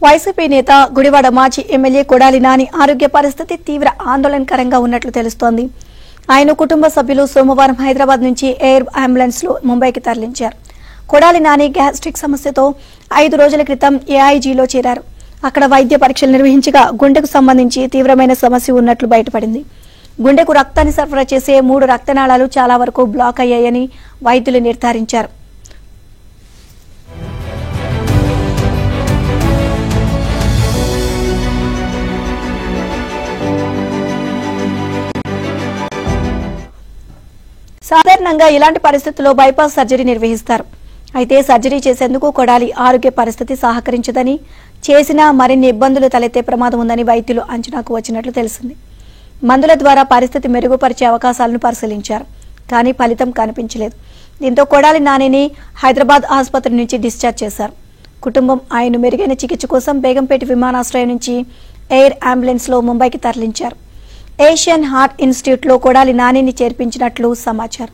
YCP నేత గుడివాడ మాజీ MLA Kodali Nani ఆరోగ్య పరిస్థితి తీవ్ర ఆందోళనకరంగా ఉన్నట్లు తెలుస్తోంది. ఆయన కుటుంబ సభ్యులు సోమవారం హైదరాబాద్ నుంచి ఎయిర్ అంబులెన్స్ లో ముంబైకి తరలించారు. కొడాలి నాని గ్యాస్ట్రిక్ సమస్యతో 5 రోజుల క్రితం ఏఐజీలో చేరారు. అక్కడ వైద్య పరీక్షలు నిర్వహించగా గుండెకు సంబంధించి తీవ్రమైన సమస్య ఉన్నట్లు బయటపడింది. గుండెకు రక్తాన్ని సరఫరా చేసే 3 రక్తనాళాలు చాలా వరకు బ్లాక్ అయ్యాయని వైద్యులు నిర్ధారించారు. సాధారణంగా ఇలాంటి పరిస్థితుల్లో బైపాస్ సర్జరీ నిర్వహిస్తారు. అయితే సర్జరీ చేసేందుకు కొడాలి ఆరోగ్య పరిస్థితి సహకరించదని, చేసినా మరిన్ని ఇబ్బందులు తలెత్తే ప్రమాదం ఉందని వైద్యులు అంచనాకు వచ్చినట్లు తెలిసింది. మందుల ద్వారా పరిస్థితి మెరుగుపరిచే అవకాశాలను పరిశీలించారు. కానీ ఫలితం కనిపించలేదు. దీంతో కొడాలి నానిని హైదరాబాద్ ఆసుపత్రి నుంచి డిశ్చార్జ్ చేశారు. కుటుంబం ఆయన్ను మెరుగైన చికిత్స కోసం బేగంపేట విమానాశ్రయం నుంచి ఎయిర్ అంబులెన్స్ లో ముంబైకి తరలించారు. ఏషియన్ హార్ట్ ఇన్స్టిట్యూట్ లో కొడాలి నానిని చేర్పించినట్లు సమాచారం.